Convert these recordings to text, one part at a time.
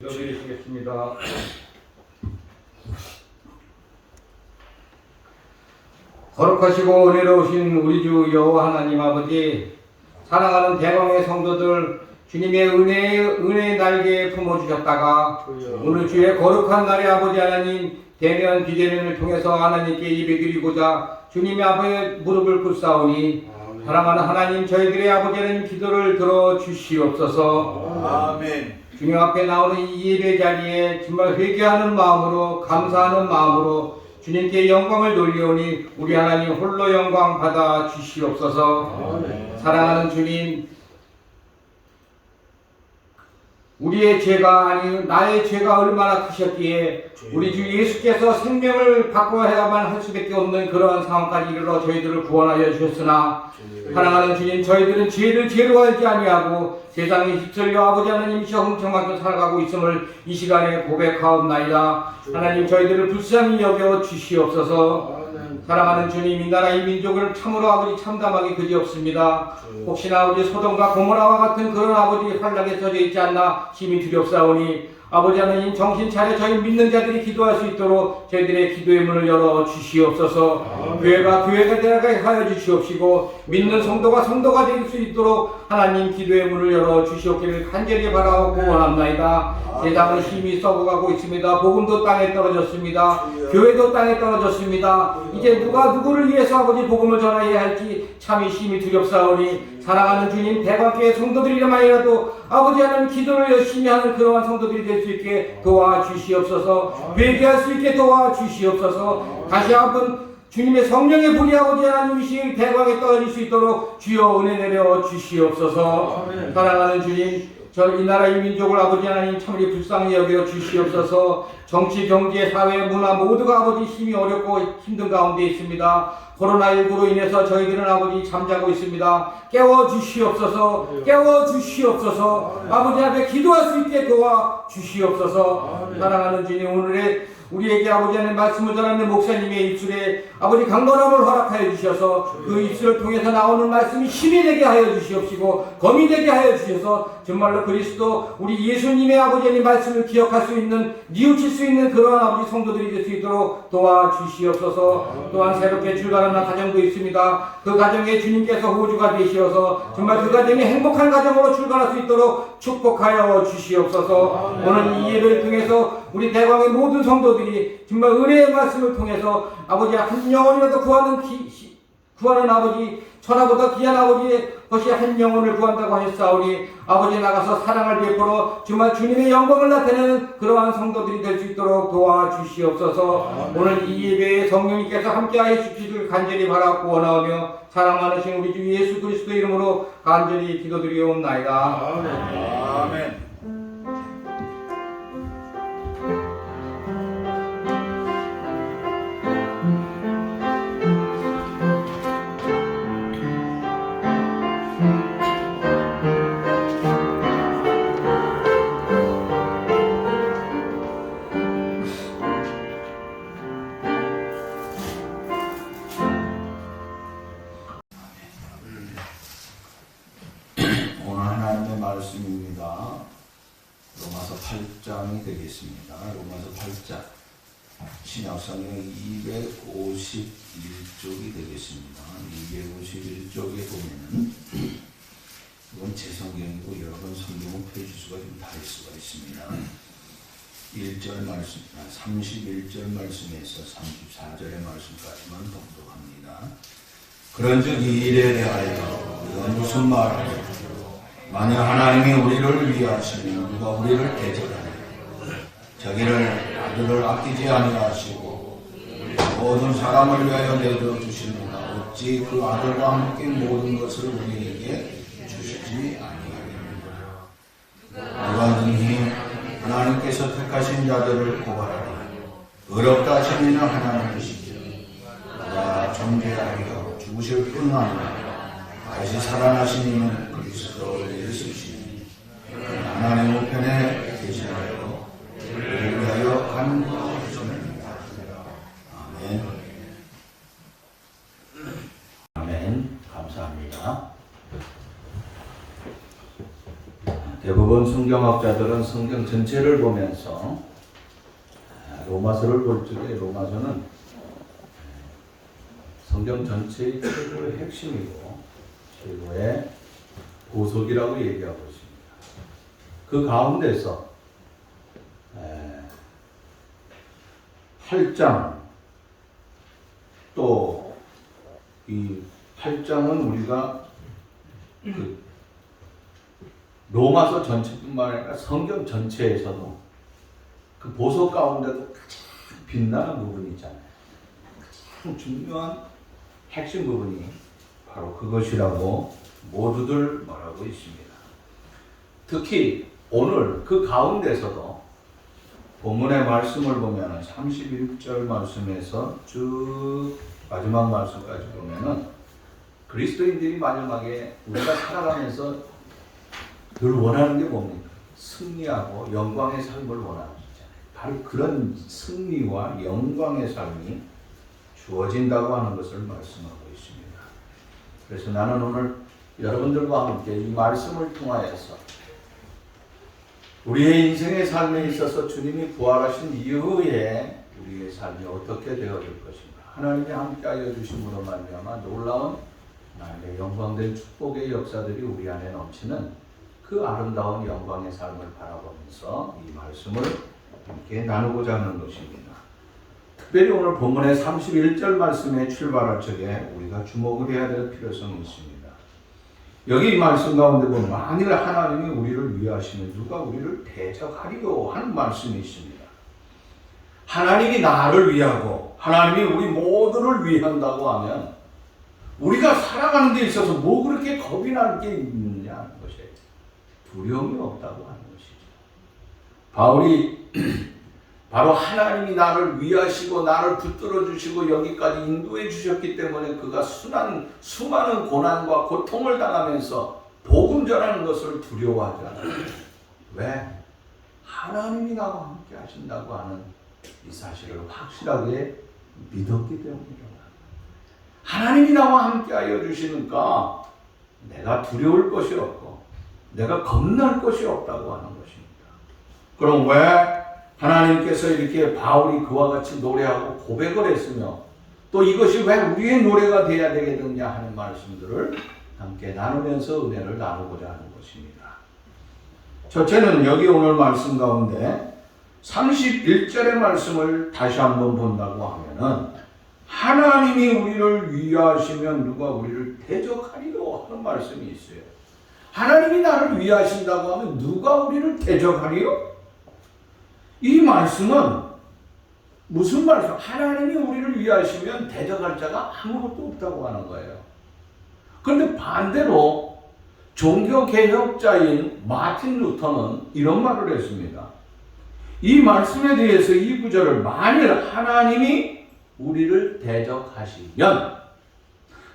드리겠습니다. 거룩하시고 은혜로우신 우리 주 여호와 하나님 아버지, 사랑하는 대광의 성도들, 주님의 은혜의 날개에 품어주셨다가 오늘 주의 거룩한 날에 아버지 하나님 대면 비대면을 통해서 하나님께 예배드리고자 주님의 앞에 무릎을 꿇사오니 사랑하는 하나님, 저희들의 아버지 하나님 기도를 들어주시옵소서. 아멘. 주님 앞에 나오는 이 예배 자리에 정말 회개하는 마음으로, 감사하는 마음으로 주님께 영광을 돌리오니 우리 하나님 홀로 영광 받아 주시옵소서. 사랑하는 주님, 우리의 죄가 아니 나의 죄가 얼마나 크셨기에 우리 주 예수께서 생명을 바꿔야만 할 수밖에 없는 그러한 상황까지 이르러 저희들을 구원하여 주셨으나, 사랑하는 주님, 저희들은 죄를 죄로 알지 아니하고 세상에 휩쓸려 아버지 하나님이시여 흥청하며 살아가고 있음을 이 시간에 고백하옵나이다. 하나님, 저희들을 불쌍히 여겨 주시옵소서. 사랑하는 주님, 이 나라 이 민족을 참으로 아버지 참담하게 그지없습니다. 혹시나 아버지 소돔과 고모라와 같은 그런 아버지 환락에 젖어 있지 않나 심히 두렵사오니 아버지 하나님, 정신 차려 저희 믿는 자들이 기도할 수 있도록 저희들의 기도의 문을 열어 주시옵소서. 교회가 되게 하여 주시옵시고 믿는 성도가 될 수 있도록 하나님 기도의 문을 열어 주시옵기를 간절히 바라고 원합나이다. 세상은 힘이 썩어가고 있습니다. 복음도 땅에 떨어졌습니다. 교회도 땅에 떨어졌습니다. 이제 누가 누구를 위해서 아버지 복음을 전하여야 할지 참이 심히 두렵사오니, 사랑하는 주님, 대관교회 성도들이라만이라도 아버지 하나님 기도를 열심히 하는 그러한 성도들이 될 수 있게 도와주시옵소서. 회개할 수 있게 도와주시옵소서. 다시 한번 주님의 성령의 불이 아버지 하나님이시 대광에 떨어질 수 있도록 주여 은혜 내려 주시옵소서. 사랑하는 주님, 이 나라 이 민족을 아버지 하나님 참으리 불쌍히 여겨 주시옵소서. 정치, 경제, 사회, 문화 모두가 아버지 힘이 어렵고 힘든 가운데 있습니다. 코로나19로 인해서 저희들은 아버지 잠자고 있습니다. 깨워주시옵소서. 깨워주시옵소서. 아버지 앞에 기도할 수 있게 도와주시옵소서. 사랑하는 주님, 오늘의 우리에게 아버지 하나님 말씀을 전하는 목사님의 입술에 아버지 강건함을 허락하여 주셔서 그 입술을 통해서 나오는 말씀이 힘이 되게 하여 주시옵시고 검이 되게 하여 주셔서 정말로 그리스도 우리 예수님의 아버지 하나님 말씀을 기억할 수 있는, 뉘우칠 수 있는 그러한 아버지 성도들이 될 수 있도록 도와주시옵소서. 또한 새롭게 출발하는 가정도 있습니다. 그 가정에 주님께서 호주가 되시어서 정말 그 가정이 행복한 가정으로 출발할 수 있도록 축복하여 주시옵소서. 오늘 이 예배를 통해서 우리 대광의 모든 성도들이 정말 은혜의 말씀을 통해서 아버지 한 영혼이라도 구하는 아버지, 천하보다 귀한 아버지의 것이 한 영혼을 구한다고 하셨사오니 아버지 나가서 사랑을 베풀어 정말 주님의 영광을 나타내는 그러한 성도들이 될 수 있도록 도와주시옵소서. 오늘 이 예배에 성령님께서 함께하여 주시기를 간절히 바라고 원하오며 사랑 많으신 우리 주 예수 그리스도 이름으로 간절히 기도드리옵나이다. 아멘. 말씀입니다. 로마서 8장이 되겠습니다. 로마서 8장 신약성경 251쪽이 되겠습니다. 251쪽에 보면은 이건 제 성경이고 여러 번 성경은 페이지수가 좀 다를 수가 있습니다. 1절 말씀, 31절 말씀에서 34절의 말씀까지만 봉독합니다. 그런즉 이 일에 대하여 우리가 무슨 말하냐? 만일 하나님이 우리를 위하시면 누가 우리를 대적하냐? 자기를 아들을 아끼지 아니하시고 모든 사람을 위하여 내줘 주시느냐? 어찌 그 아들과 함께 모든 것을 우리에게 주시지 아니하겠느냐? 누가 능히 하나님께서 택하신 자들을 고발하리? 어렵다 하시는 하나님이시죠. 누가 정죄하여 죽으실 뿐 아니라 다시 살아나신 이는 그리스도 예수시니 하나님 우편에 계시나요? 우리를 위하여 간구하시느니라. 아멘. 아멘. 감사합니다. 대부분 어떤 성경학자들은 성경 전체를 보면서 로마서를 볼 적에 로마서는 성경 전체의 최고의 핵심이고 최고의 보석이라고 얘기하고 있습니다. 그 가운데서 8장 또 이 8장은 우리가 그 로마서 전체뿐만 아니라 성경 전체에서도 그 보석 가운데도 가장 빛나는 부분이 있잖아요. 가장 중요한 핵심 부분이 바로 그것이라고 모두들 말하고 있습니다. 특히 오늘 그 가운데서도 본문의 말씀을 보면 31절 말씀에서 쭉 마지막 말씀까지 보면은 그리스도인들이 마지막에 우리가 살아가면서 늘 원하는 게 뭡니까? 승리하고 영광의 삶을 원하는 거잖아요. 바로 그런 승리와 영광의 삶이 주어진다고 하는 것을 말씀하고 있습니다. 그래서 나는 오늘 여러분들과 함께 이 말씀을 통하여서 우리의 인생의 삶에 있어서 주님이 부활하신 이후에 우리의 삶이 어떻게 되어질 것인가, 하나님이 함께하여 주심으로 말미암아 놀라운 나의 영광된 축복의 역사들이 우리 안에 넘치는 그 아름다운 영광의 삶을 바라보면서 이 말씀을 함께 나누고자 하는 것입니다. 특별히 오늘 본문의 31절 말씀에 출발할 적에 우리가 주목을 해야 될 필요성이 있습니다. 여기 이 말씀 가운데 보면 만일 하나님이 우리를 위하시면 누가 우리를 대적하리요 하는 말씀이 있습니다. 하나님이 나를 위하고 하나님이 우리 모두를 위한다고 하면 우리가 살아가는 데 있어서 뭐 그렇게 겁이 날 게 있느냐 하는 것이에요. 두려움이 없다고 하는 것이죠. 바울이 바로 하나님이 나를 위하시고 나를 붙들어 주시고 여기까지 인도해 주셨기 때문에 그가 수많은 고난과 고통을 당하면서 복음 전하는 것을 두려워하지 않아요. 왜? 하나님이 나와 함께 하신다고 하는 이 사실을 확실하게 믿었기 때문이라고. 하나님이 나와 함께 하여 주시니까 내가 두려울 것이 없고 내가 겁날 것이 없다고 하는 것입니다. 그럼 왜 하나님께서 이렇게 바울이 그와 같이 노래하고 고백을 했으며 또 이것이 왜 우리의 노래가 되어야 되겠느냐 하는 말씀들을 함께 나누면서 은혜를 나누고자 하는 것입니다. 첫째는 여기 오늘 말씀 가운데 31절의 말씀을 다시 한번 본다고 하면은 하나님이 우리를 위하시면 누가 우리를 대적하리요 하는 말씀이 있어요. 하나님이 나를 위하신다고 하면 누가 우리를 대적하리요? 이 말씀은 무슨 말씀? 하나님이 우리를 위하시면 대적할 자가 아무것도 없다고 하는 거예요. 그런데 반대로 종교개혁자인 마틴 루터는 이런 말을 했습니다. 이 말씀에 대해서 이 구절을 만일 하나님이 우리를 대적하시면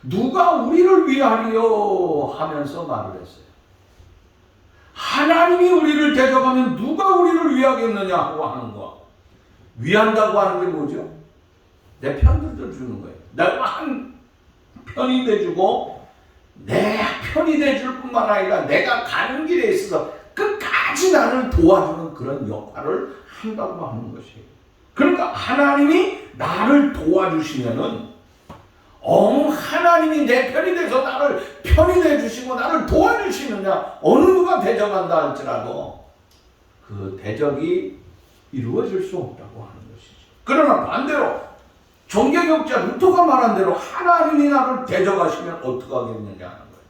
누가 우리를 위하리요 하면서 말을 했어요. 하나님이 우리를 대적하면 누가 우리를 위하겠느냐 하고 하는 거. 위한다고 하는 게 뭐죠? 내 편들도 주는 거예요. 내가 한 편이 돼주고 내 편이 돼줄 뿐만 아니라 내가 가는 길에 있어서 끝까지 나를 도와주는 그런 역할을 한다고 하는 것이에요. 그러니까 하나님이 나를 도와주시면은 하나님이 내 편이 돼서 나를 편이 돼주시고 나를 도와주시느냐, 어느 누가 대적한다 할지라도 그 대적이 이루어질 수 없다고 하는 것이죠. 그러나 반대로 종교개혁자 루터가 말한 대로 하나님이 나를 대적하시면 어떻게 하겠느냐 하는 거예요.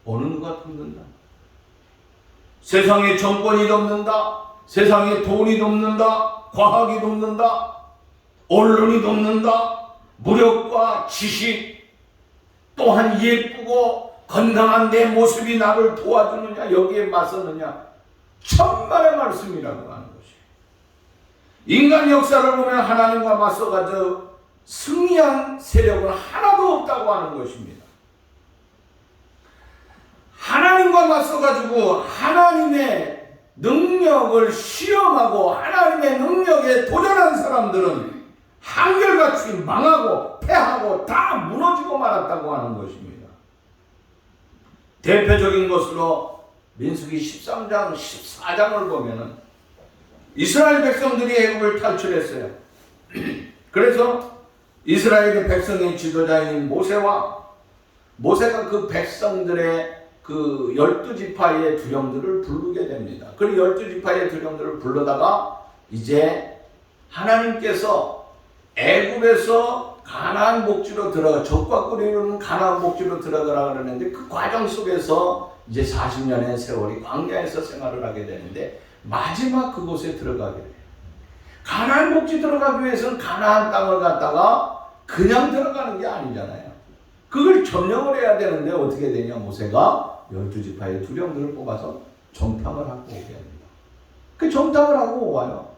어느 누가 돕는다. 세상에 정권이 돕는다. 세상에 돈이 돕는다. 과학이 돕는다. 언론이 돕는다. 무력과 지식, 또한 예쁘고 건강한 내 모습이 나를 도와주느냐, 여기에 맞섰느냐, 천만의 말씀이라고 하는 것이에요. 인간 역사를 보면 하나님과 맞서가지고 승리한 세력은 하나도 없다고 하는 것입니다. 하나님과 맞서가지고 하나님의 능력을 시험하고 하나님의 능력에 도전한 사람들은 한결같이 망하고 패하고 다 무너지고 말았다고 하는 것입니다. 대표적인 것으로 민수기 13장, 14장을 보면은 이스라엘 백성들이 애굽을 탈출했어요. 그래서 이스라엘의 백성의 지도자인 모세가 그 백성들의 그 12지파의 두령들을 부르게 됩니다. 그 12지파의 두령들을 불러다가 이제 하나님께서 애굽에서 가나안 복지로 들어가, 적과 꿀이 흐르는 가나안 복지로 들어가라 그러는데 그 과정 속에서 이제 40년의 세월이 광야에서 생활을 하게 되는데 마지막 그곳에 들어가게 돼요. 가나안 복지 들어가기 위해서는 가나안 땅을 갖다가 그냥 들어가는 게 아니잖아요. 그걸 점령을 해야 되는데 어떻게 되냐, 모세가 12지파의 두령들을 뽑아서 정탐을 하고 오게 합니다. 그 정탐을 하고 와요.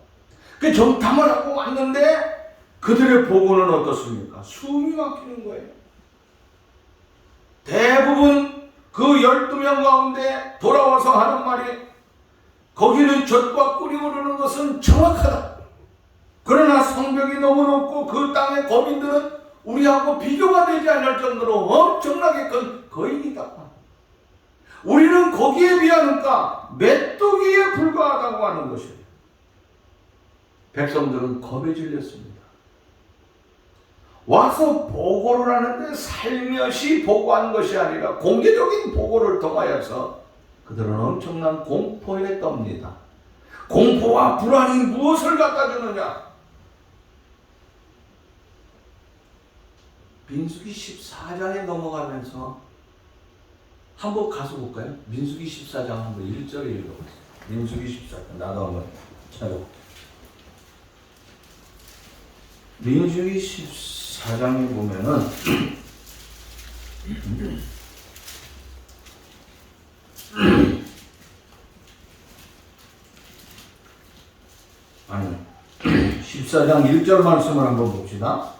그 정탐을 하고 왔는데 그들의 보고는 어떻습니까? 숨이 막히는 거예요. 대부분 그 12명 가운데 돌아와서 하는 말이, 거기는 젖과 꿀이 흐르는 것은 정확하다. 그러나 성벽이 너무 높고 그 땅의 거민들은 우리하고 비교가 되지 않을 정도로 엄청나게 큰 거인이다. 우리는 거기에 비하니까 메뚜기에 불과하다고 하는 것이에요. 백성들은 겁에 질렸습니다. 와서 보고를 하는데 살며시 보고한 것이 아니라 공개적인 보고를 통하여서 그들은 엄청난 공포에 떱니다. 공포와 불안이 무엇을 갖다 주느냐? 민수기 14장에 넘어가면서 한번 가서 볼까요? 민수기 14장 한번 1절에 읽어보세요. 민수기 14장 나도 한번 찾아볼게요. 민수기 14장에 보면은 아니 14장 1절 말씀을 한번 봅시다.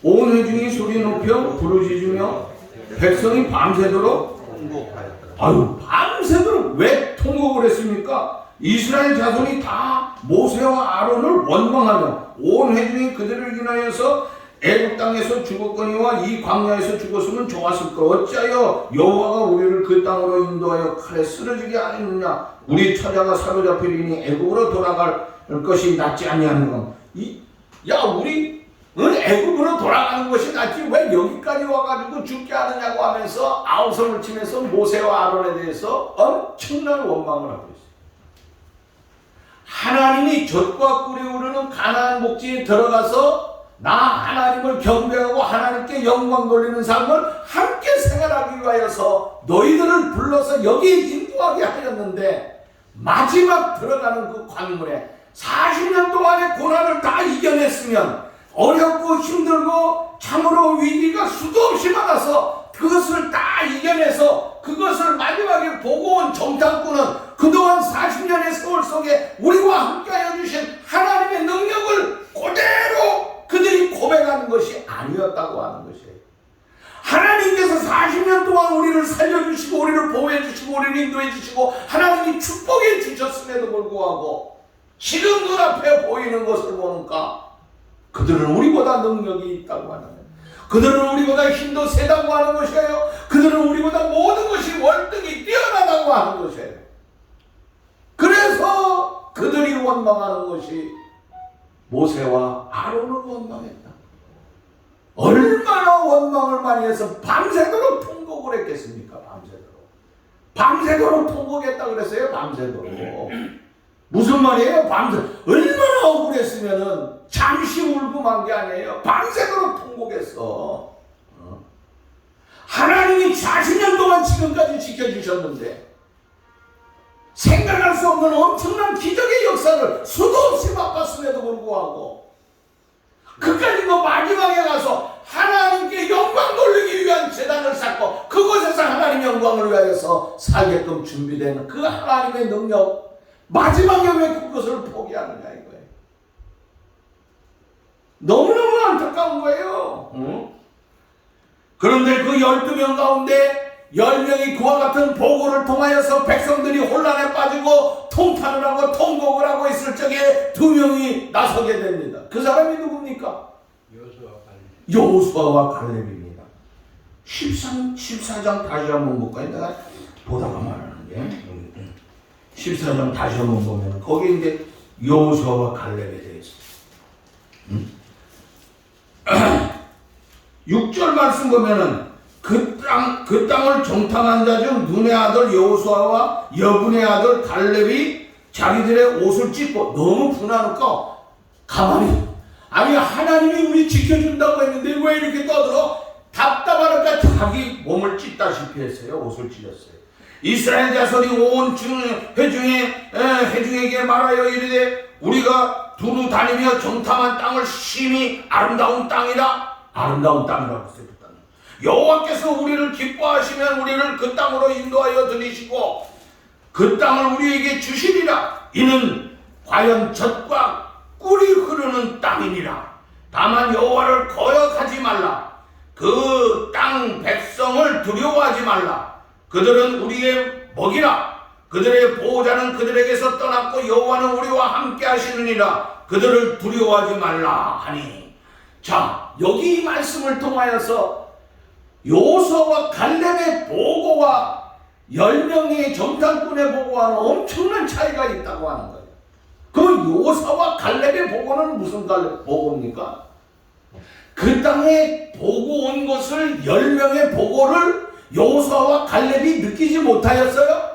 온 회중이 소리 높여 부르짖으며 백성이 밤새도록 통곡하였더라. 밤새도록 왜 통곡을 했습니까? 이스라엘 자손이 다 모세와 아론을 원망하며 온 회중이 그들을 인하여서 애굽 땅에서 죽었거니와 이 광야에서 죽었으면 좋았을 것. 어찌하여 여호와가 우리를 그 땅으로 인도하여 칼에 쓰러지게 하였느냐? 우리 처자가 사로잡히리니 애굽으로 돌아갈 것이 낫지 아니하는가? 우리 애굽으로 돌아가는 것이 낫지 왜 여기까지 와가지고 죽게 하느냐고 하면서 아우성을 치면서 모세와 아론에 대해서 엄청난 원망을 하고 있어요. 하나님이 젖과 꿀이 흐르는 가나안 복지에 들어가서 나 하나님을 경배하고 하나님께 영광 돌리는 삶을 함께 생활하기 위하여서 너희들을 불러서 여기에 인도하게 하였는데 마지막 들어가는 그 관문에 40년 동안의 고난을 다 이겨냈으면 어렵고 힘들고 참으로 위기가 수도 없이 많아서 그것을 다 이겨내서 그것을 마지막에 보고 온 정탐꾼은 그동안 40년의 세월 속에 우리와 함께하여 주신 하나님의 능력을 그대로 그들이 고백하는 것이 아니었다고 하는 것이에요. 하나님께서 40년 동안 우리를 살려주시고 우리를 보호해주시고 우리를 인도해주시고 하나님이 축복해 주셨음에도 불구하고 지금 눈앞에 보이는 것을 보니까 그들은 우리보다 능력이 있다고 하는 거예요. 그들은 우리보다 힘도 세다고 하는 것이에요. 그들은 우리보다 모든 것이 월등히 뛰어나다고 하는 것이에요. 그래서 그들이 원망하는 것이 모세와 아론을 원망했다. 얼마나 원망을 많이 해서 밤새도록 통곡을 했겠습니까? 밤새도록 통곡했다 그랬어요. 밤새도록. 무슨 말이에요? 밤새 얼마나 억울했으면은 잠시 울고 만 게 아니에요. 밤새도록 통곡했어. 하나님이 40년 동안 지금까지 지켜주셨는데 생각할 수 없는 엄청난 기적의 역사를 수도 없이 맛봤음에도 불구하고 그까지 그 마지막에 가서 하나님께 영광 돌리기 위한 제단을 쌓고 그곳에서 하나님 영광을 위하여서 살게끔 준비된 그 하나님의 능력 마지막에 왜 그것을 포기하느냐 이거예요. 너무너무 안타까운 거예요. 그런데 그 12명 가운데 10명이 그와 같은 보고를 통하여서 백성들이 혼란에 빠지고 통탄을 하고 통곡을 하고 있을 적에 2명이 나서게 됩니다. 그 사람이 누굽니까? 여호수아와 갈렙입니다. 14장 다시 한번 볼까요? 내가 보다가 말하는 게 14장 다시 한번 보면 거기 이제 여호수아와 갈렙에 대해서 6절 말씀 보면은 그 땅을 정탐한 자 중 눈의 아들 여호수아와 여분의 아들 갈렙이 자기들의 옷을 찢고 너무 분하니까 가만히 아니 하나님이 우리 지켜준다고 했는데 왜 이렇게 떠들어? 답답하니까 자기 몸을 찢다시피 했어요. 옷을 찢었어요. 이스라엘 자손이 온 회중에게 말하여 이르되 우리가 두루 다니며 정탐한 땅을 심히 아름다운 땅이라 아름다운 땅이라고 했어요. 여호와께서 우리를 기뻐하시면 우리를 그 땅으로 인도하여 들이시고 그 땅을 우리에게 주시리라. 이는 과연 젖과 꿀이 흐르는 땅이니라. 다만 여호와를 거역하지 말라. 그 땅 백성을 두려워하지 말라. 그들은 우리의 먹이라. 그들의 보호자는 그들에게서 떠났고 여호와는 우리와 함께 하시느니라. 그들을 두려워하지 말라 하니. 자, 여기 이 말씀을 통하여서 여호수아와 갈렙의 보고와 10명의 정탐꾼의 보고와는 엄청난 차이가 있다고 하는 거예요. 그 여호수아와 갈렙의 보고는 무슨 보고입니까? 그 땅에 보고 온 것을 10명의 보고를 여호수아와 갈렙이 느끼지 못하였어요?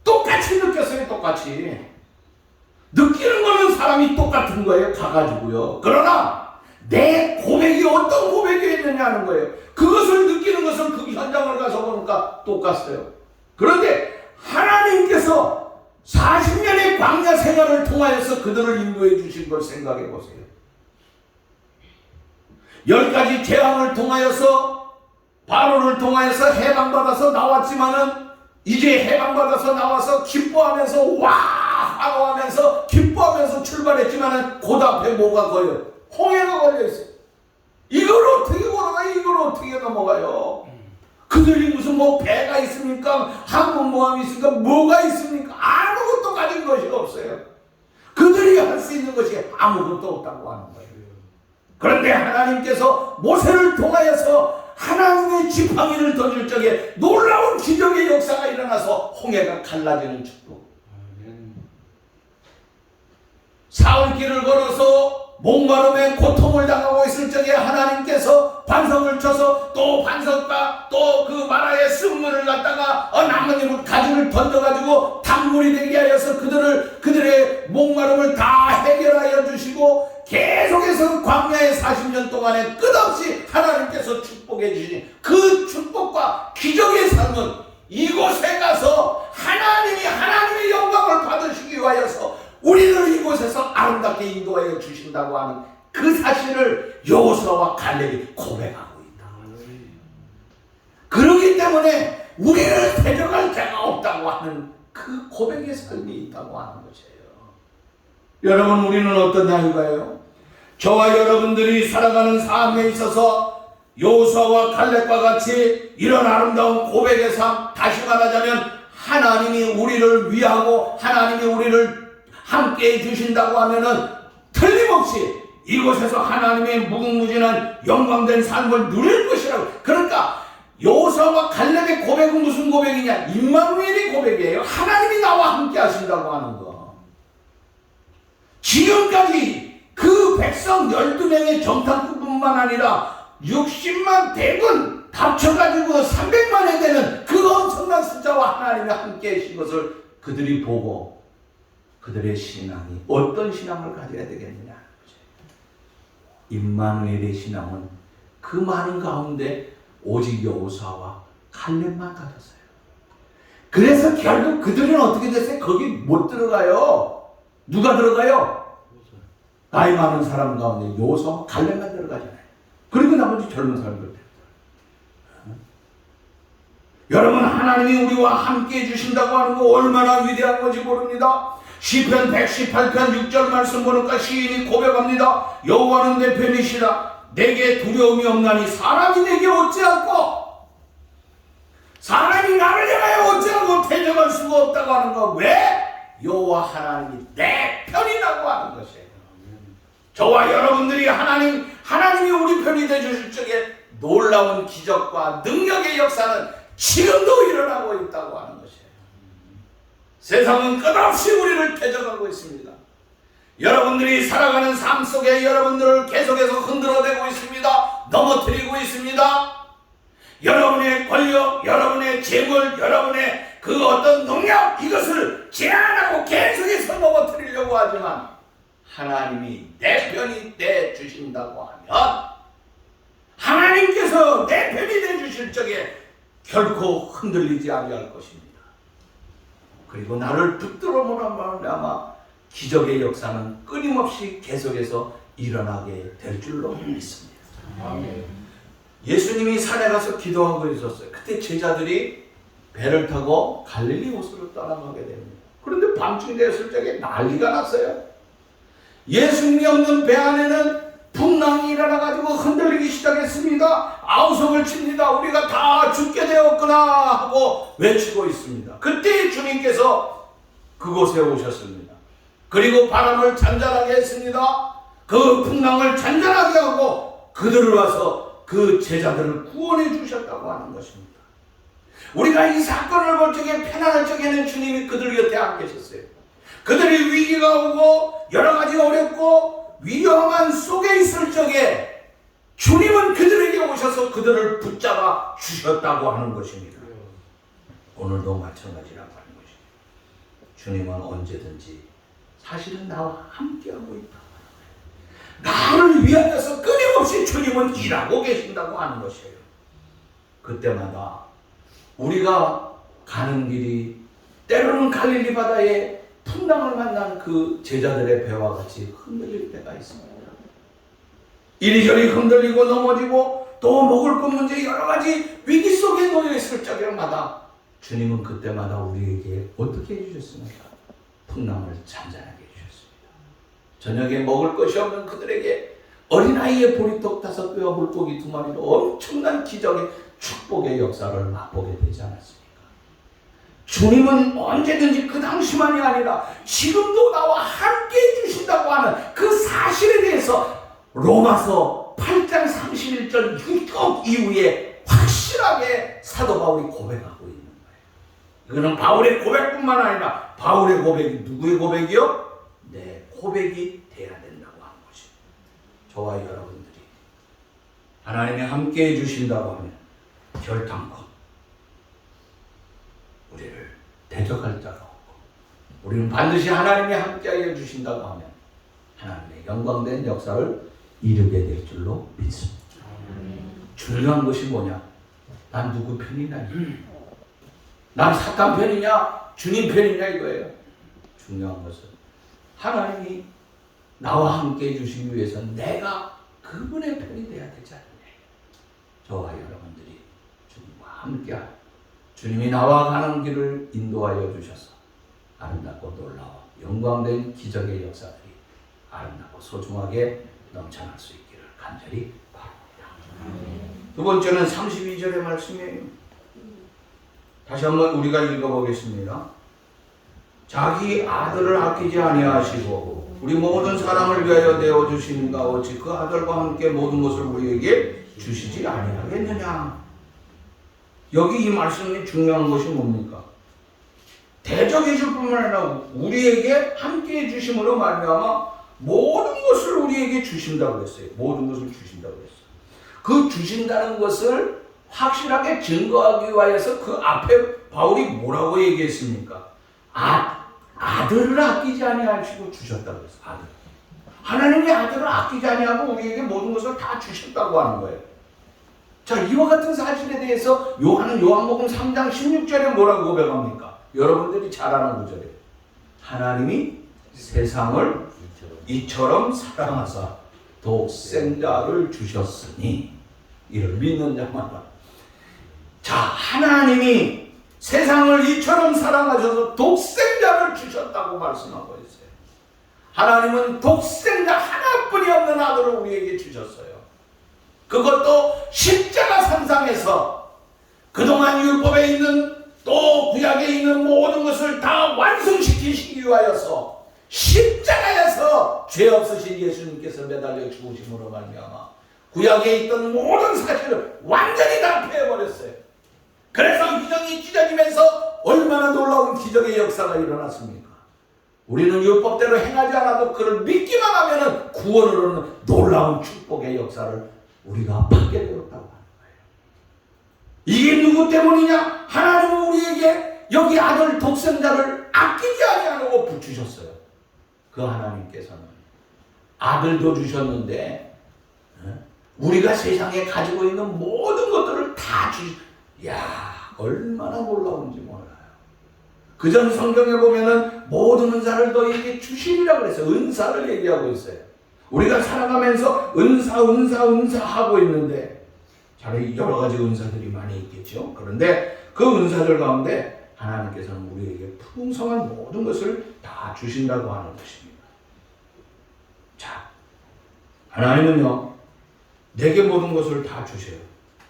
똑같이 느꼈어요. 똑같이. 느끼는 거는 사람이 똑같은 거예요. 가가지고요. 그러나 내 고백이 어떤 고백이었느냐 하는 거예요. 그것을 느끼는 것은 그 현장을 가서 보니까 똑같아요. 그런데 하나님께서 40년의 광야 생활을 통하여서 그들을 인도해 주신 걸 생각해 보세요. 10가지 재앙을 통하여서 바로를 통하여서 해방받아서 나왔지만은 이제 해방받아서 나와서 기뻐하면서 와 환호하면서 기뻐하면서 출발했지만은 그 앞에 뭐가 걸려요? 홍해가 걸려있어요. 이걸 어떻게 걸어가요? 이걸 어떻게 넘어가요? 그들이 무슨 뭐 배가 있습니까? 항공모함이 있습니까? 뭐가 있습니까? 아무것도 가진 것이 없어요. 그들이 할 수 있는 것이 아무것도 없다고 하는 거예요. 그런데 하나님께서 모세를 통하여서 하나님의 지팡이를 던질 적에 놀라운 기적의 역사가 일어나서 홍해가 갈라지는 축복. 사흘길을 걸어서 목마름에 고통을 당하고 있을 적에 하나님께서 반석을 쳐서 또 반석과 또 그 마라의 쓴물을 갖다가 나뭇잎 가지를 던져가지고 단물이 되게 하여서 그들의 목마름을 다 해결하여 주시고 계속해서 광야의 40년 동안에 끝없이 하나님께서 축복해 주신 그 축복과 기적의 삶은 이곳에 가서 하나님의 영광을 받으시기 위하여서 우리를 이곳에서 아름답게 인도하여 주신다고 하는 그 사실을 여호수아와 갈렙이 고백하고 있다. 그렇기 때문에 우리를 대적할 자가 없다고 하는 그 고백의 삶이 있다고 하는 것이에요. 여러분, 우리는 어떤 자인가요? 저와 여러분들이 살아가는 삶에 있어서 여호수아와 갈렙과 같이 이런 아름다운 고백의 삶, 다시 말하자면 하나님이 우리를 위하고 하나님이 우리를 함께 해주신다고 하면은 틀림없이 이곳에서 하나님의 무궁무진한 영광된 삶을 누릴 것이라고. 그러니까 여호수아와 갈렙의 고백은 무슨 고백이냐? 임마누엘의 고백이에요. 하나님이 나와 함께 하신다고 하는 거. 지금까지 그 백성 12명의 정탐꾼뿐만 아니라 60만 대군 합쳐가지고 300만에 되는 그 엄청난 숫자와 하나님이 함께 하신 것을 그들이 보고 그들의 신앙이 어떤 신앙을 가져야 되겠느냐. 임마누엘의 신앙은 그 많은 가운데 오직 여호수아와 갈렙만 가졌어요. 그래서 결국 그들은 어떻게 됐어요? 거기 못 들어가요. 누가 들어가요? 나이 많은 사람 가운데 여호수아와 갈렙만 들어가잖아요. 그리고 나머지 젊은 사람들. 여러분, 하나님이 우리와 함께 해주신다고 하는 거 얼마나 위대한 건지 모릅니다. 시편 118편 6절 말씀 보니까 시인이 고백합니다. 여호와는 내 편이시라. 내게 두려움이 없나니 사람이 내게 어찌할꼬? 사람이 나를 향하여 어찌하고 대적할 수가 없다고 하는 거. 왜? 여호와 하나님이 내 편이라고 하는 것이에요. 저와 여러분들이 하나님이 우리 편이 되주실 적에 놀라운 기적과 능력의 역사는 지금도 일어나고 있다고 하는 것이에요. 세상은 끝없이 우리를 대적하고 있습니다. 여러분들이 살아가는 삶 속에 여러분들을 계속해서 흔들어대고 있습니다. 넘어뜨리고 있습니다. 여러분의 권력, 여러분의 재물, 여러분의 그 어떤 능력, 이것을 제한하고 계속해서 넘어뜨리려고 하지만 하나님이 내 편이 돼 주신다고 하면 하나님께서 내 편이 돼 주실 적에 결코 흔들리지 아니할 것입니다. 그리고 나를 붙들어 말미암아 기적의 역사는 끊임없이 계속해서 일어나게 될 줄로 믿습니다. 예수님이 산에 가서 기도하고 있었어요. 그때 제자들이 배를 타고 갈릴리 호수로 떠나가게 됩니다. 그런데 밤중이 되었을 적에 난리가 났어요. 예수님이 없는 배 안에는 풍랑이 일어나가지고 흔들리기 시작했습니다. 아우성을 칩니다. 우리가 다 죽게 되었구나 하고 외치고 있습니다. 그때 주님께서 그곳에 오셨습니다. 그리고 바람을 잔잔하게 했습니다. 그 풍랑을 잔잔하게 하고 그들을 와서 그 제자들을 구원해 주셨다고 하는 것입니다. 우리가 이 사건을 볼 적에 편안할 적에는 주님이 그들 곁에 안 계셨어요. 그들이 위기가 오고 여러 가지 어렵고 위험한 속에 있을 적에 주님은 그들에게 오셔서 그들을 붙잡아 주셨다고 하는 것입니다. 오늘도 마찬가지라고 하는 것입니다. 주님은 언제든지 사실은 나와 함께하고 있다. 나를 위하여서 끊임없이 주님은 일하고 계신다고 하는 것이에요. 그때마다 우리가 가는 길이 때로는 갈릴리 바다에 풍랑을 만난 그 제자들의 배와 같이 흔들릴 때가 있습니다. 이리저리 흔들리고 넘어지고 또 먹을 것 문제 여러 가지 위기 속에 놓여 있을 적에마다 주님은 그때마다 우리에게 어떻게 해주셨습니까? 풍랑을 잔잔하게 해주셨습니다. 저녁에 먹을 것이 없는 그들에게 어린아이의 보리떡 5개와 물고기 2마리로 엄청난 기적의 축복의 역사를 맛보게 되지 않았습니까? 주님은 언제든지 그 당시만이 아니라 지금도 나와 함께 해주신다고 하는 그 사실에 대해서 로마서 8장 31절 6절 이후에 확실하게 사도 바울이 고백하고 있는 거예요. 이거는 바울의 고백뿐만 아니라 바울의 고백이 누구의 고백이요? 내 고백이 돼야 된다고 하는 것입니다. 저와 여러분들이 하나님이 함께 해주신다고 하면 결단코 우리를 대적할 자가 없고 우리는 반드시 하나님이 함께하여 주신다고 하면 하나님의 영광된 역사를 이루게 될 줄로 믿습니다. 중요한 것이 뭐냐? 난 누구 편이냐? 난 사탄 편이냐? 주님 편이냐? 이거예요. 중요한 것은 하나님이 나와 함께 해주시기 위해서 내가 그분의 편이 되어야 되지 않느냐? 저와 여러분들이 주님과 함께하는 주님이 나와 가는 길을 인도하여 주셔서 아름답고 놀라워 영광된 기적의 역사들이 아름답고 소중하게 넘쳐날 수 있기를 간절히 바랍니다. 두 번째는 32절의 말씀이에요. 다시 한번 우리가 읽어보겠습니다. 자기 아들을 아끼지 아니하시고 우리 모든 사람을 위하여 내어주시는가 어찌 그 아들과 함께 모든 것을 우리에게 주시지 아니하겠느냐. 여기 이 말씀이 중요한 것이 뭡니까? 대적해 줄 뿐만 아니라 우리에게 함께 해주심으로 말미암아 모든 것을 우리에게 주신다고 했어요. 모든 것을 주신다고 했어요. 그 주신다는 것을 확실하게 증거하기 위하여서 그 앞에 바울이 뭐라고 얘기했습니까? 아들을 아끼지 아니하시고 주셨다고 했어요. 아들. 하나님의 아들을 아끼지 아니하고 우리에게 모든 것을 다 주셨다고 하는 거예요. 자, 이와 같은 사실에 대해서 요한복음 3장 16절에 뭐라고 고백합니까? 여러분들이 잘 아는 구절이에요. 하나님이 세상을 이처럼 사랑하사 독생자를 주셨으니 이를 믿는 자마다. 자, 하나님이 세상을 이처럼 사랑하셔서 독생자를 주셨다고 말씀하고 있어요. 하나님은 독생자 하나뿐이 없는 아들을 우리에게 주셨어요. 그것도 십자가 산상에서 그동안 율법에 있는 또 구약에 있는 모든 것을 다 완성시키시기 위하여서 십자가에서 죄 없으신 예수님께서 매달려 죽으심으로 말미암아 구약에 있던 모든 사실을 완전히 다 폐해버렸어요. 그래서 기적이 찢어지면서 얼마나 놀라운 기적의 역사가 일어났습니까? 우리는 율법대로 행하지 않아도 그를 믿기만 하면은 구원을 얻는 놀라운 축복의 역사를 우리가 받게 되었다고 하는 거예요. 이게 누구 때문이냐? 하나님은 우리에게 여기 아들 독생자를 아끼지 아니하고 주셨어요. 그 하나님께서는 아들도 주셨는데 우리가 세상에 가지고 있는 모든 것들을 다 야, 얼마나 놀라운지 몰라요. 그전 성경에 보면은 모든 은사를 너희에게 주시리라고 그랬어요. 은사를 얘기하고 있어요. 우리가 살아가면서 은사 하고 있는데 여러 가지 은사들이 많이 있겠죠. 그런데 그 은사들 가운데 하나님께서는 우리에게 풍성한 모든 것을 다 주신다고 하는 것입니다. 자, 하나님은요, 내게 모든 것을 다 주세요.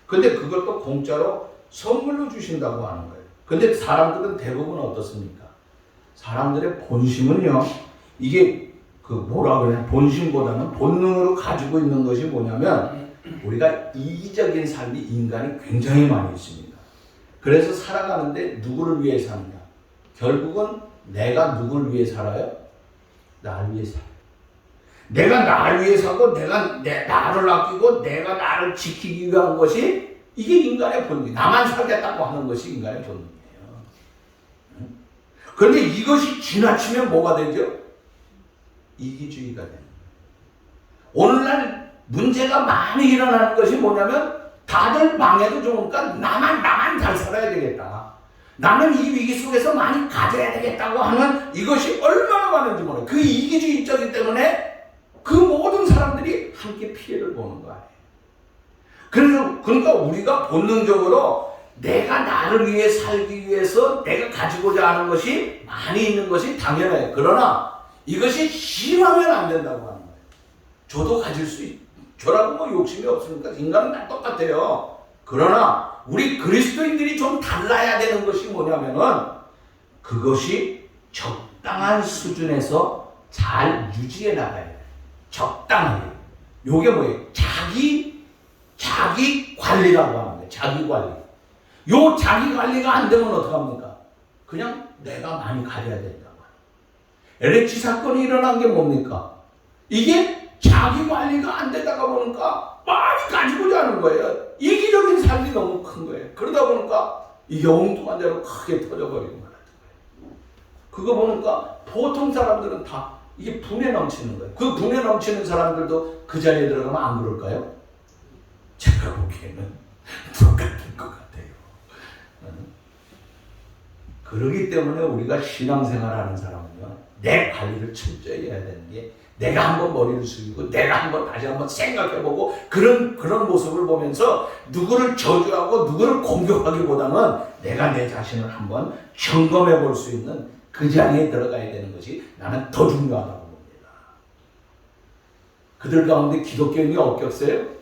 근데 그것도 공짜로 선물로 주신다고 하는 거예요. 근데 사람들은 대부분 어떻습니까? 사람들의 본심은요, 이게 본심보다는 본능으로 가지고 있는 것이 뭐냐면, 우리가 이기적인 삶이 인간이 굉장히 많이 있습니다. 그래서 살아가는데 누구를 위해 사느냐? 결국은 내가 누구를 위해 살아요? 나를 위해 살아요. 내가 나를 위해 사고, 내가 나를 아끼고, 내가 나를 지키기 위한 것이 이게 인간의 본능. 나만 살겠다고 하는 것이 인간의 본능이에요. 그런데 이것이 지나치면 뭐가 되죠? 이기주의가 됩니다. 오늘날 문제가 많이 일어나는 것이 뭐냐면 다들 망해도 좋으니까 나만 잘 살아야 되겠다. 나는 이 위기 속에서 많이 가져야 되겠다고 하는 이것이 얼마나 많은지 몰라요. 그 이기주의적이기 때문에 그 모든 사람들이 함께 피해를 보는 거예요. 그러니까 우리가 본능적으로 내가 나를 위해 살기 위해서 내가 가지고자 하는 것이 많이 있는 것이 당연해요. 그러나 이것이 심하면 안 된다고 하는 거예요. 저도 가질 수 있고 저라고 뭐 욕심이 없으니까 인간은 다 똑같아요. 그러나 우리 그리스도인들이 좀 달라야 되는 것이 뭐냐면은 그것이 적당한 수준에서 잘 유지해 나가야 돼요. 적당하게. 요게 뭐예요? 자기 관리라고 하는 거예요. 자기 관리. 요 자기 관리가 안 되면 어떡합니까? 그냥 내가 많이 가져야 된다고. LH 사건이 일어난 게 뭡니까? 이게 자기 관리가 안 되다가 보니까 많이 가지고자 하는 거예요. 이기적인 삶이 너무 큰 거예요. 그러다 보니까 이게 엉뚱한 대로 크게 터져버리는 거예요. 그거 보니까 보통 사람들은 다 이게 분에 넘치는 거예요. 그 분에 넘치는 사람들도 그 자리에 들어가면 안 그럴까요? 제가 보기에는 똑같은 것 같아요. 그러기 때문에 우리가 신앙생활하는 사람은요, 내 관리를 철저히 해야 되는 게 내가 한번 머리를 숙이고 내가 한번 다시 한번 생각해보고 그런 모습을 보면서 누구를 저주하고 누구를 공격하기보다는 내가 내 자신을 한번 점검해 볼 수 있는 그 자리에 들어가야 되는 것이 나는 더 중요하다고 봅니다. 그들 가운데 기독교인이 없겠어요?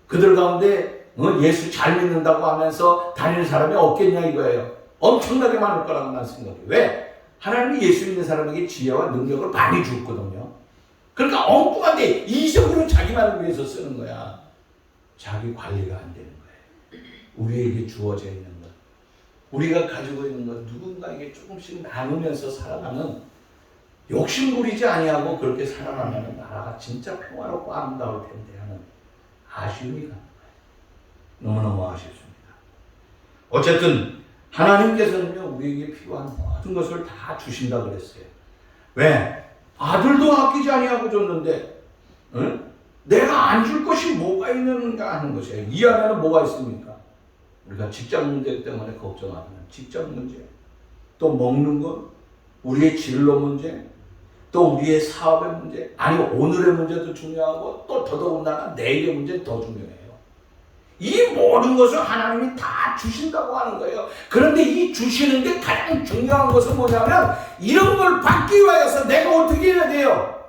그들 가운데 예수 잘 믿는다고 하면서 다니는 사람이 없겠냐 이거예요. 엄청나게 많을 거라고 난 생각해요. 왜? 하나님이 예수 믿는 사람에게 지혜와 능력을 많이 줬거든요. 그러니까 엉뚱한데 이성으로 자기만을 위해서 쓰는 거야. 자기 관리가 안 되는 거예요. 우리에게 주어져 있는 것, 우리가 가지고 있는 것 누군가에게 조금씩 나누면서 살아가는, 욕심 부리지 아니하고 그렇게 살아가면 나라가 진짜 평화롭고 아름다울 텐데 하는 아쉬움이 가는 거예요. 너무너무 아쉽습니다. 어쨌든 하나님께서는요, 우리에게 필요한 모든 것을 다 주신다 그랬어요. 왜? 아들도 아끼지 아니하고 줬는데, 응? 내가 안 줄 것이 뭐가 있는가 하는 것이에요. 이 안에는 뭐가 있습니까? 우리가 직장 문제 때문에 걱정하는 직장 문제, 또 먹는 것, 우리의 진로 문제, 또 우리의 사업의 문제, 아니 오늘의 문제도 중요하고 또 더더군다나 내일의 문제는 더 중요해요. 이 모든 것을 하나님이 다 주신다고 하는 거예요. 그런데 이 주시는데 가장 중요한 것은 뭐냐면 이런 걸 받기 위해서 내가 어떻게 해야 돼요?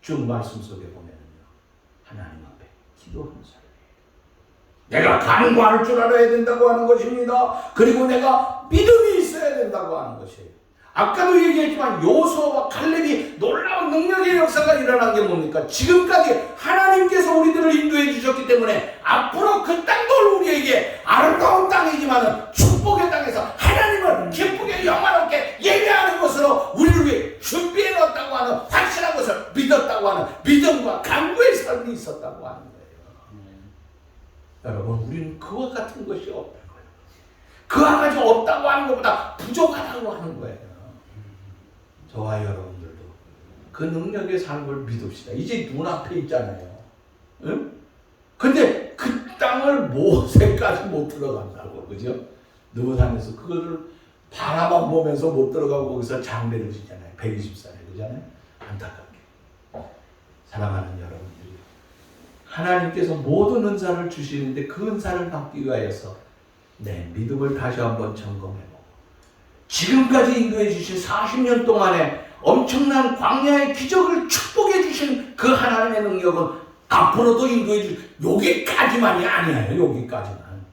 쭉 말씀 속에 보면요, 하나님 앞에 기도하는 사람이에요. 내가 간구할 줄 알아야 된다고 하는 것입니다. 그리고 내가 믿음이 있어야 된다고 하는 것이에요. 아까도 얘기했지만 요수아와 갈렙이 놀라운 능력의 역사가 일어난 게 뭡니까? 지금까지 하나님께서 우리들을 인도해 주셨기 때문에 앞으로 그 땅도 우리에게 아름다운 땅이지만 축복의 땅에서 하나님을 기쁘게 영화롭게 예배하는 것으로 우리를 위해 준비해 놓았다고 하는 확실한 것을 믿었다고 하는 믿음과 간구의 삶이 있었다고 하는 거예요. 여러분, 우리는 그와 같은 것이 없다는 거예요. 그와 같이 없다고 하는 것보다 부족하다고 하는 거예요. 저와 여러분들도 그 능력의 삶을 믿읍시다. 이제 눈앞에 있잖아요. 응? 근데 그 땅을 모세까지 못 들어간다고, 그죠? 느부산에서 그거를 바라만 보면서 못 들어가고 거기서 장례를 지잖아요. 120살에, 그잖아요? 안타깝게. 사랑하는 여러분들이, 하나님께서 모든 은사를 주시는데 그 은사를 받기 위하여서 내 믿음을 다시 한번 점검해보고, 지금까지 인도해 주신 40년 동안에 엄청난 광야의 기적을 축복해 주신 그 하나님의 능력은 앞으로도 인도해 주신 여기까지만이 아니에요. 여기까지만.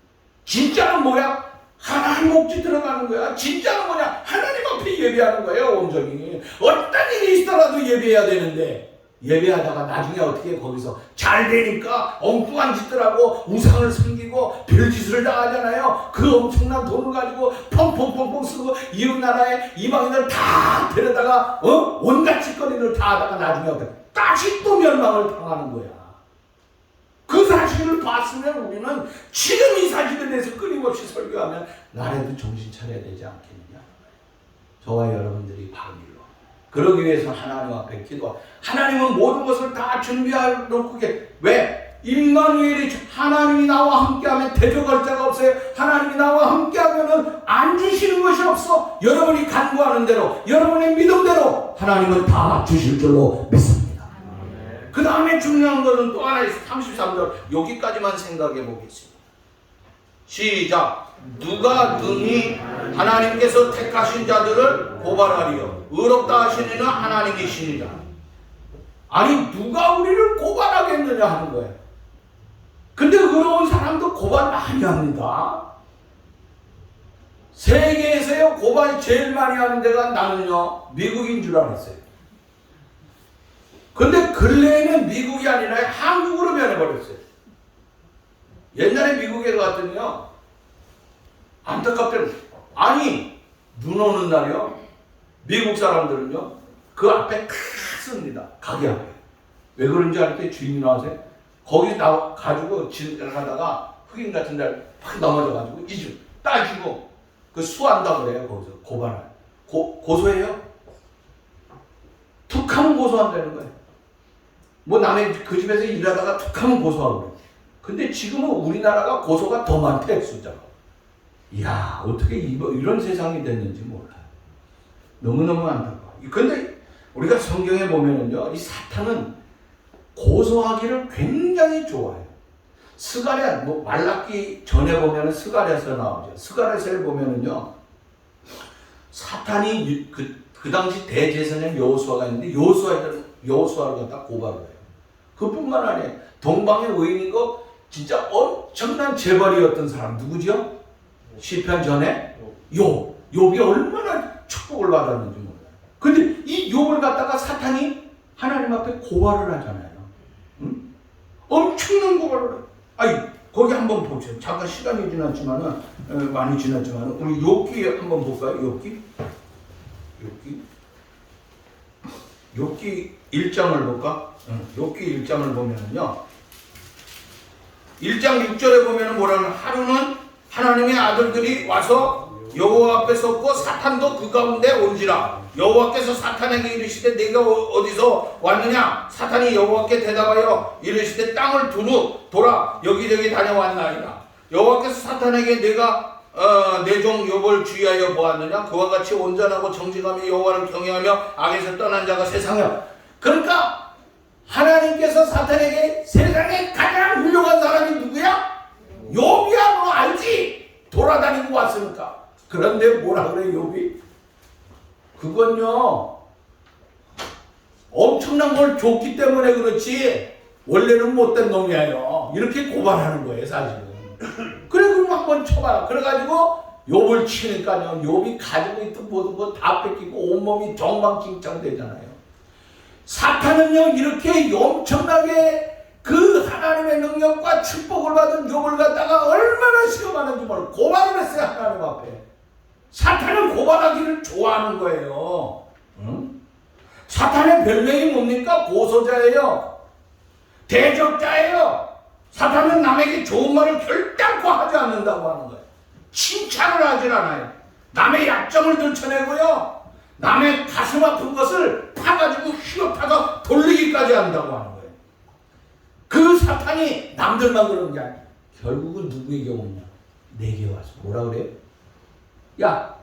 진짜는 뭐야? 하나님 몫이 들어가는 거야. 진짜는 뭐냐? 하나님 앞에 예배하는 거예요. 온전히. 어떤 일이 있더라도 예배해야 되는데, 예배하다가 나중에 어떻게 거기서 잘 되니까 엉뚱한 짓들 하고 우상을 섬기고 별짓을 다 하잖아요. 그 엄청난 돈을 가지고 펑펑펑펑 쓰고 이웃나라의 이방인을 다 데려다가 온갖 짓거리를 다 하다가 나중에 어떻게 다시 또 멸망을 당하는 거야. 그 사실을 봤으면 우리는 지금 이 사실에 대해서 끊임없이 설교하면 나라도 정신 차려야 되지 않겠느냐. 저와 여러분들이 바로 그러기 위해서 하나님 앞에 기도하고, 하나님은 모든 것을 다 준비해 놓고 왜? 임마누엘이 하나님이 나와 함께하면 대적할 자가 없어요. 하나님이 나와 함께하면 안 주시는 것이 없어. 여러분이 간구하는 대로, 여러분의 믿음대로 하나님은 다 주실 줄로 믿습니다. 그 다음에 중요한 것은 또 하나 있어. 33절 여기까지만 생각해 보겠습니다. 시작. 누가 능히 하나님께서 택하신 자들을 고발하리요? 의롭다 하시는 이는 하나님이시니라. 아니, 누가 우리를 고발하겠느냐 하는 거예요. 근데 의로운 사람도 고발 많이 합니다. 세계에서요 고발 제일 많이 하는 데가 나는요 미국인 줄 알았어요. 근데 근래에는 미국이 아니라 한국으로 변해버렸어요. 옛날에 미국에 갔더니요 안타깝게도, 아니 눈 오는 날이요 미국 사람들은요 그 앞에 탁 씁니다. 가게 앞에. 왜 그런지 알 때 주인이 나와서 거기 가지고 지나가다가 흑인 같은 데 확 넘어져가지고 이주 따지고 그 수한다고 그래요. 거기서 고발을 고소해요. 툭하면 고소한다는 거예요. 뭐 남의 그 집에서 일하다가 툭하면 고소하고 그래요. 근데 지금은 우리나라가 고소가 더 많대, 숫자가. 이야, 어떻게 이런 세상이 됐는지 몰라요. 너무너무 안타까워. 근데 우리가 성경에 보면은요, 이 사탄은 고소하기를 굉장히 좋아해요. 스가랴, 말라기 전에 보면은 스가랴서 나오죠. 스가랴서에 보면은요, 사탄이 그 당시 대제사장 여호수아가 있는데 여호수아를 갖다 고발을 해요. 그뿐만 아니에요. 동방의 의인이고 진짜 엄청난 재벌이었던 사람 누구죠? 시편 전에 욥이 얼마나 축복을 받았는지 몰라요. 근데 이 욥을 갖다가 사탄이 하나님 앞에 고발을 하잖아요. 응? 엄청난 고발을 해요. 아니 거기 한번 보세요. 잠깐 시간이 지났지만은 많이 지났지만은 우리 욥기 한번 볼까요? 욥기 1장을 볼까? 욥기 1장을 보면은요 1장 6절에 보면은 뭐라는, 하루는 하나님의 아들들이 와서 여호와 앞에 섰고 사탄도 그 가운데 온지라. 여호와께서 사탄에게 이르시되 네가 어디서 왔느냐? 사탄이 여호와께 대답하여 이르시되 땅을 두루 돌아 여기저기 다녀왔나이다. 여호와께서 사탄에게 네가 내 종 욥을 주의하여 보았느냐? 그와 같이 온전하고 정직하며 여호와를 경외하며 악에서 떠난 자가 세상에. 그러니까 하나님께서 사탄에게 세상에 가장 훌륭한 사람이 누구야? 욥이야. 너 알지? 돌아다니고 왔으니까. 그런데 뭐라 그래 욥이? 그건요 엄청난 걸 줬기 때문에 그렇지 원래는 못된 놈이에요. 이렇게 고발하는 거예요 사실은. 그래 그럼 한번 쳐봐라. 그래가지고 욥을 치니까요 욥이 가지고 있던 모든 거 다 뺏기고 온몸이 정방진창 되잖아요. 사탄 사탄은요 이렇게 엄청나게 그 하나님의 능력과 축복을 받은 욥을 갖다가 얼마나 시험하는지 모르고 고발을 했어요. 하나님 앞에. 사탄은 고발하기를 좋아하는 거예요. 응? 사탄의 별명이 뭡니까? 고소자예요. 대적자예요. 사탄은 남에게 좋은 말을 결단코 하지 않는다고 하는 거예요. 칭찬을 하질 않아요. 남의 약점을 들춰내고요. 남의 가슴 아픈 것을 파가지고 휘어파가 돌리기까지 한다고 하는 거예요. 그 사탄이 남들만 그러는 게 아니야. 결국은 누구에게 오냐? 내게 와서 뭐라 그래요? 야,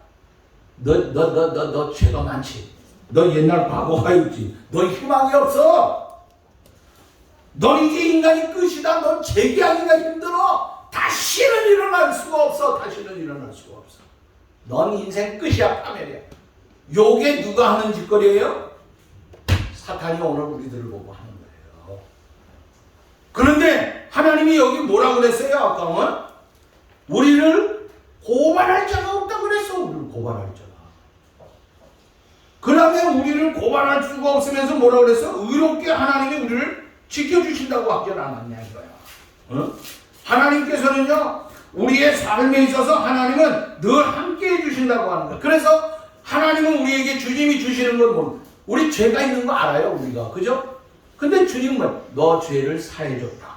너 죄가 많지. 너 옛날 과거가 있지. 너 희망이 없어. 넌 이제 인간이 끝이다. 넌 재기하기가 힘들어. 다시는 일어날 수가 없어. 다시는 일어날 수가 없어. 넌 인생 끝이야. 파멸이야. 요게 누가 하는 짓거리예요? 사탄이 오늘 우리들을 보고 하는 거예요. 그런데 하나님이 여기 뭐라 그랬어요? 아까 우리를 고발할 자가 없다 그랬어. 우리를 고발할 자가. 그러면 우리를 고발할 수가 없으면서 뭐라 그랬어? 의롭게 하나님이 우리를 지켜주신다고 하지 않았냐 이거야. 어? 하나님께서는요 우리의 삶에 있어서 하나님은 늘 함께 해주신다고 하는 거야. 그래서 하나님은 우리에게 주님이 주시는 건 뭐? 우리 죄가 있는 거 알아요 우리가. 그죠? 근데 주님은 너 죄를 사해줬다.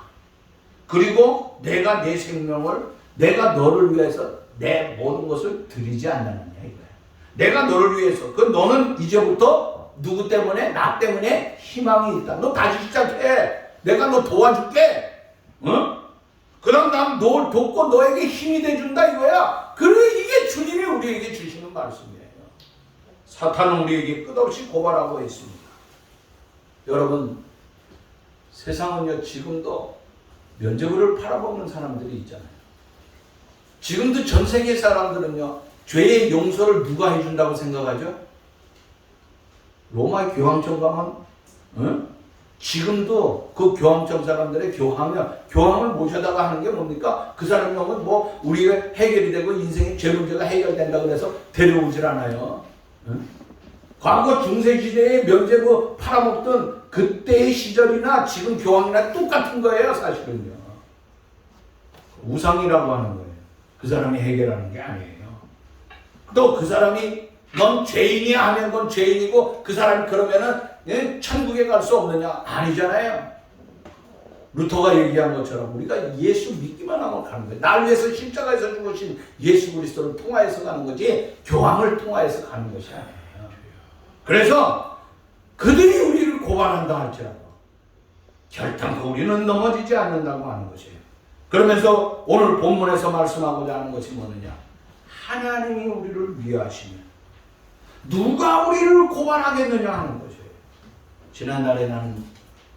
그리고 내가 내 생명을 내가 너를 위해서 내 모든 것을 드리지 않느냐 이거야. 내가 너를 위해서. 그 너는 이제부터 누구 때문에? 나 때문에 희망이 있다. 너 다시 시작해. 내가 너 도와줄게. 어? 그럼 난 너 돕고 너에게 힘이 돼준다 이거야. 그래 이게 주님이 우리에게 주시는 말씀이에요. 사탄은 우리에게 끝없이 고발하고 있습니다. 여러분 세상은요 지금도 면죄부를 팔아먹는 사람들이 있잖아요. 지금도 전 세계 사람들은요 죄의 용서를 누가 해준다고 생각하죠? 로마 교황청 가면 지금도 그 교황청 사람들의 교황을 모셔다가 하는 게 뭡니까? 그 사람이 오면 뭐 우리가 해결이 되고 인생의 죄 문제가 해결된다 그래서 데려오질 않아요. 과거 중세시대에 면죄부 팔아먹던 그때의 시절이나 지금 교황이나 똑같은 거예요. 사실은요. 우상이라고 하는 거예요. 그 사람이 해결하는 게 아니에요. 또 그 사람이 넌 죄인이야 하면 넌 죄인이고 그 사람이 그러면은 천국에 갈 수 없느냐? 아니잖아요. 루터가 얘기한 것처럼 우리가 예수 믿기만 하면 가는 거예요. 날 위해서 십자가에서 죽으신 예수 그리스도를 통하여서 가는 거지 교황을 통하여서 가는 것이 아니에요. 그래서 그들이 우리를 고발한다 할지라도 결단코 우리는 넘어지지 않는다고 하는 것이에요. 그러면서 오늘 본문에서 말씀하고자 하는 것이 뭐느냐? 하나님이 우리를 위하시면 누가 우리를 고발하겠느냐 하는 것이에요. 지난날에 나는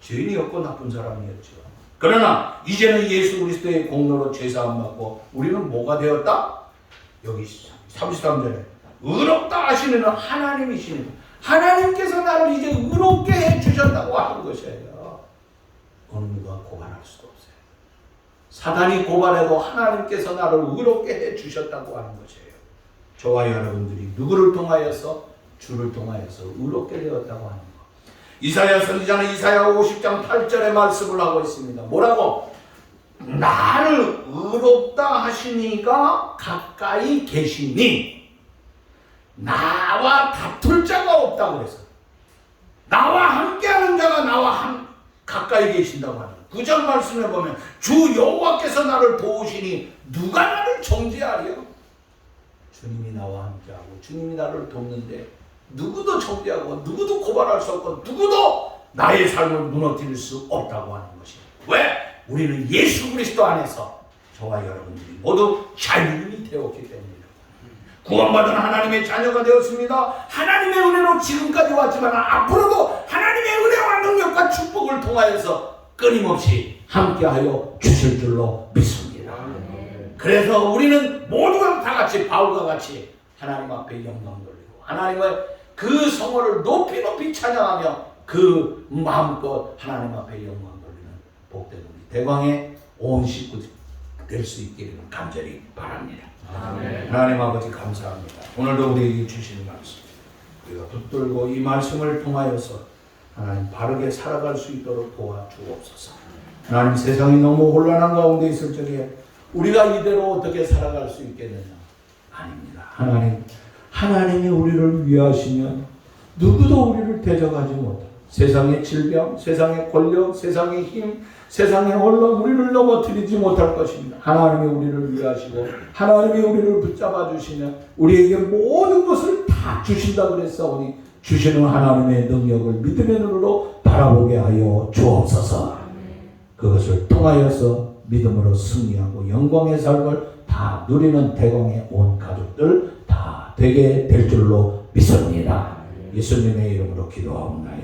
죄인이었고 나쁜 사람이었죠. 그러나 이제는 예수 그리스도의 공로로 죄사함 받고 우리는 뭐가 되었다? 여기 33절에 의롭다 하시는 하나님이시니 하나님께서 나를 이제 의롭게 해주셨다고 하는 것이에요. 어느 누가 고발할 수도 없어요. 사단이 고발해도 하나님께서 나를 의롭게 해주셨다고 하는 것이에요. 저와 여러분들이 누구를 통하여서? 주를 통하여서 의롭게 되었다고 하는 것. 이사야 선지자는 이사야 50장 8절의 말씀을 하고 있습니다. 뭐라고? 나를 의롭다 하시니가 가까이 계시니 나와 다툴 자가 없다고 그랬어. 나와 함께하는 자가 나와 가까이 계신다고 하는 거예요. 9절 말씀에 보면 주 여호와께서 나를 도우시니 누가 나를 정죄하리요? 주님이 나와 함께하고 주님이 나를 돕는데 누구도 정죄하고 누구도 고발할 수 없고 누구도 나의 삶을 무너뜨릴 수 없다고 하는 것이에요. 왜? 우리는 예수 그리스도 안에서 저와 여러분들이 모두 자유인이 되었기 때문입니다. 구원받은 하나님의 자녀가 되었습니다. 하나님의 은혜로 지금까지 왔지만 앞으로도 하나님의 은혜와 능력과 축복을 통하여서 끊임없이 함께하여 주실 줄로 믿습니다. 그래서 우리는 모두가 다 같이 바울과 같이 하나님 앞에 영광 돌리고 하나님의 그 성호를 높이 높이 찬양하며 그 마음껏 하나님 앞에 영광 돌리는 복된 우리 대광의 온 식구 될 수 있기를 간절히 바랍니다. 아멘. 하나님 아버지 감사합니다. 오늘도 우리에게 주시는 말씀 우리가 붙들고 이 말씀을 통하여서 하나님 바르게 살아갈 수 있도록 도와주옵소서. 하나님 세상이 너무 혼란한 가운데 있을 적에 우리가 이대로 어떻게 살아갈 수 있겠느냐? 아닙니다. 하나님이 우리를 위하시면 누구도 우리를 대적하지 못해. 세상의 질병, 세상의 권력, 세상의 힘, 세상의 언론 우리를 넘어뜨리지 못할 것입니다. 하나님이 우리를 위하시고 하나님이 우리를 붙잡아 주시면 우리에게 모든 것을 다 주신다 그랬사오니 주시는 하나님의 능력을 믿음의 눈으로 바라보게 하여 주옵소서. 그것을 통하여서 믿음으로 승리하고 영광의 삶을 다 누리는 대광의 온 가족들 다 되게 될 줄로 믿습니다. 예수님의 이름으로 기도하옵나이다.